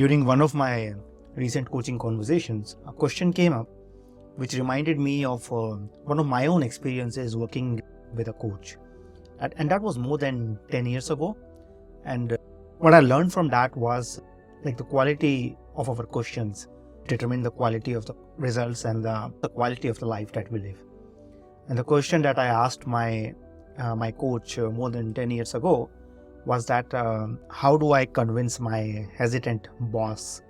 During one of my recent coaching conversations, a question came up which reminded me of one of my own experiences working with a coach. And that was more than 10 years ago. And what I learned from that was like the quality of our questions determine the quality of the results and the quality of the life that we live. And the question that I asked my coach more than 10 years ago was that how do I convince my hesitant boss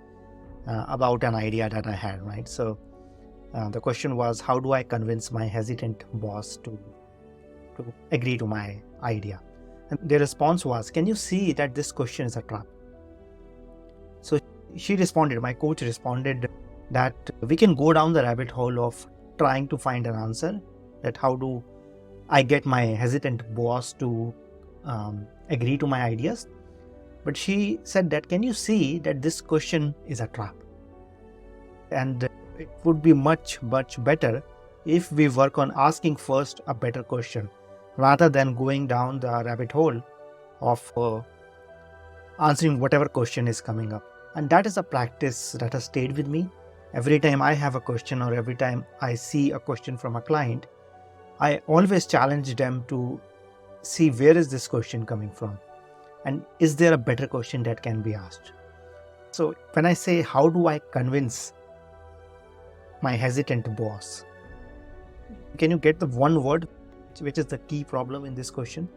about an idea that I had, right? So the question was, how do I convince my hesitant boss to agree to my idea? And their response was, can you see that this question is a trap? So my coach responded that we can go down the rabbit hole of trying to find an answer, that how do I get my hesitant boss to agree to my ideas. But she said that, can you see that this question is a trap? And it would be much better if we work on asking first a better question rather than going down the rabbit hole of answering whatever question is coming up. And that is a practice that has stayed with me. Every time I have a question or every time I see a question from a client, I always challenge them to see where is this question coming from and is there a better question that can be asked. So when I say how do I convince my hesitant boss, can you get the one word which is the key problem in this question?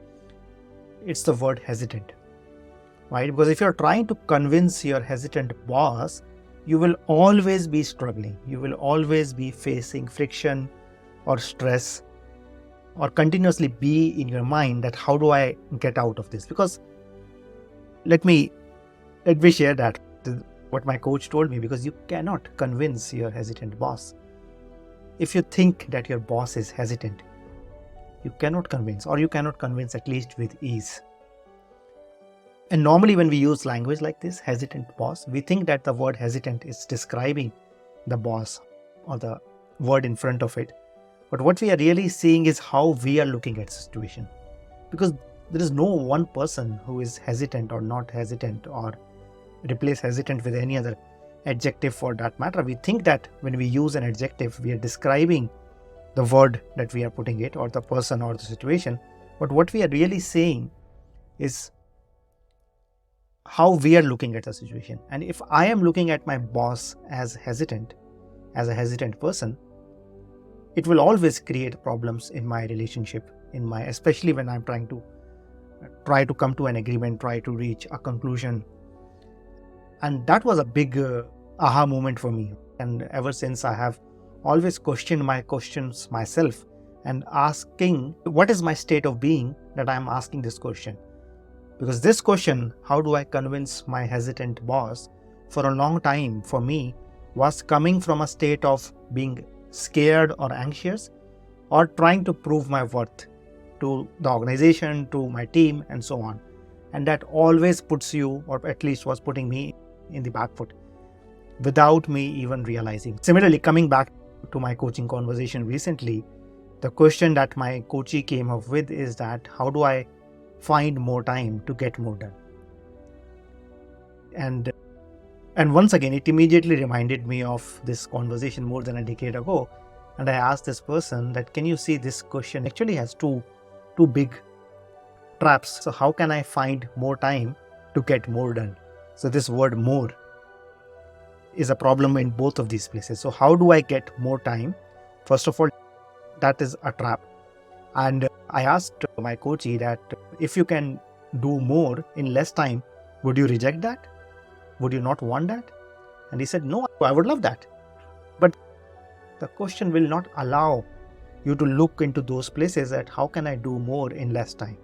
It's the word hesitant, right? Because if you're trying to convince your hesitant boss, you will always be struggling. You will always be facing friction or stress or continuously be in your mind that how do I get out of this? Because let me share that what my coach told me, because you cannot convince your hesitant boss. If you think that your boss is hesitant, you cannot convince, or you cannot convince at least with ease. And normally when we use language like this, hesitant boss, we think that the word hesitant is describing the boss or the word in front of it. But what we are really seeing is how we are looking at the situation. Because there is no one person who is hesitant or not hesitant, or replace hesitant with any other adjective for that matter. We think that when we use an adjective, we are describing the word that we are putting it, or the person or the situation. But what we are really saying is how we are looking at the situation. And if I am looking at my boss as hesitant, as a hesitant person, it will always create problems in my relationship, especially when I'm trying to come to an agreement, try to reach a conclusion. And that was a big aha moment for me. And ever since, I have always questioned my questions myself and asking, what is my state of being that I'm asking this question? Because this question, how do I convince my hesitant boss, for a long time for me was coming from a state of being scared or anxious, or trying to prove my worth to the organization, to my team, and so on. And that always puts you, or at least was putting me, in the back foot without me even realizing. Similarly, coming back to my coaching conversation recently, the question that my coachee came up with is that how do I find more time to get more done? And once again, it immediately reminded me of this conversation more than a decade ago. And I asked this person that, can you see this question actually has two big traps. So how can I find more time to get more done? So this word more is a problem in both of these places. So how do I get more time? First of all, that is a trap. And I asked my coachee that if you can do more in less time, would you reject that? Would you not want that? And he said, no, I would love that. But the question will not allow you to look into those places at how can I do more in less time.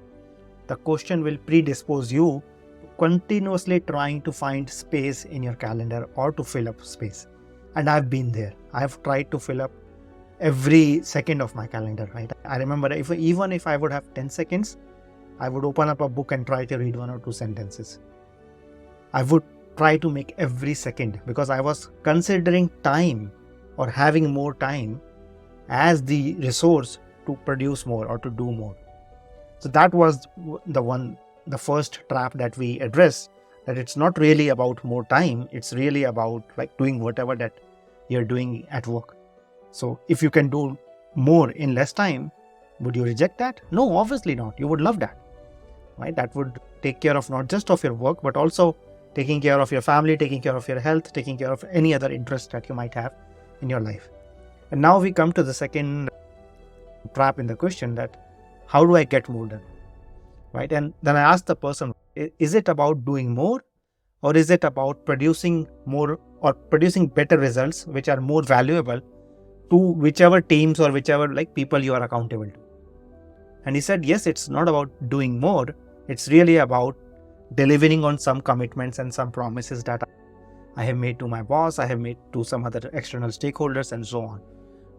The question will predispose you to continuously trying to find space in your calendar or to fill up space. And I've been there. I've tried to fill up every second of my calendar, right? I remember even if I would have 10 seconds, I would open up a book and try to read 1 or 2 sentences. I would try to make every second, because I was considering time or having more time as the resource to produce more or to do more. So that was the first trap that we addressed. that it's not really about more time, it's really about like doing whatever that you're doing at work. So if you can do more in less time, would you reject that? No, obviously not. You would love that, right? That would take care of not just of your work, but also taking care of your family, taking care of your health, taking care of any other interest that you might have in your life. And now we come to the second trap in the question, that how do I get more done, right? And then I ask the person, is it about doing more, or is it about producing more or producing better results which are more valuable to whichever teams or whichever like people you are accountable to? And he said, yes, it's not about doing more. It's really about delivering on some commitments and some promises that I have made to my boss, I have made to some other external stakeholders and so on,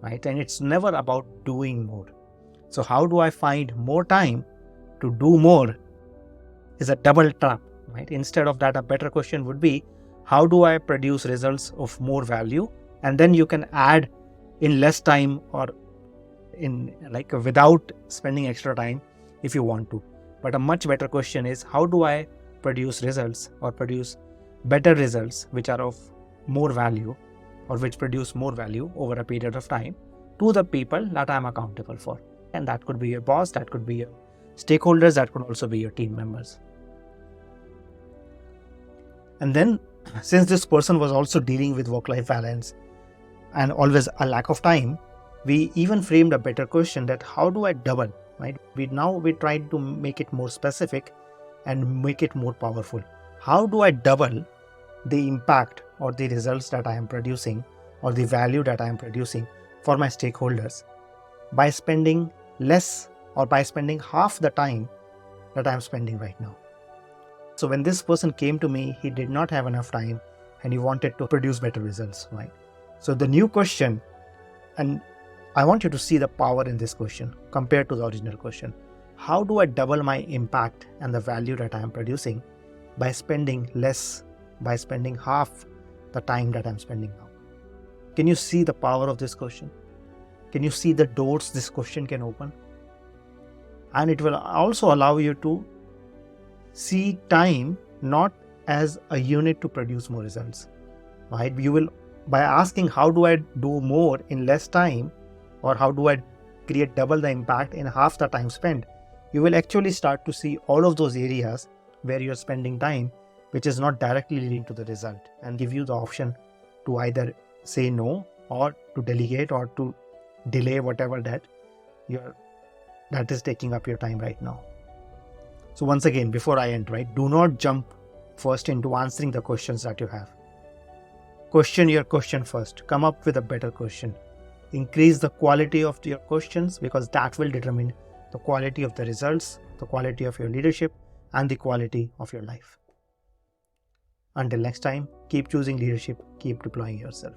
right? And it's never about doing more. So how do I find more time to do more is a double trap, right? Instead of that, a better question would be, how do I produce results of more value? And then you can add in less time or in like without spending extra time if you want to. But a much better question is, how do I produce results or produce better results which are of more value or which produce more value over a period of time to the people that I'm accountable for? And that could be your boss, that could be your stakeholders, that could also be your team members. And then, since this person was also dealing with work-life balance and always a lack of time, we even framed a better question, that how do I double, right? We tried to make it more specific and make it more powerful. How do I double the impact or the results that I am producing or the value that I am producing for my stakeholders by spending less or by spending half the time that I am spending right now? So when this person came to me, he did not have enough time and he wanted to produce better results, right? So the new question, and I want you to see the power in this question compared to the original question. How do I double my impact and the value that I am producing by spending less, by spending half the time that I'm spending now? Can you see the power of this question? Can you see the doors this question can open? And it will also allow you to see time not as a unit to produce more results, right? You will, by asking how do I do more in less time, or how do I create double the impact in half the time spent, you will actually start to see all of those areas where you're spending time which is not directly leading to the result, and give you the option to either say no or to delegate or to delay whatever that is taking up your time right now. So once again, before I end, right, do not jump first into answering the questions that you have. Question your question first. Come up with a better question. Increase the quality of your questions, because that will determine the quality of the results, the quality of your leadership, and the quality of your life. Until next time, keep choosing leadership, keep deploying yourself.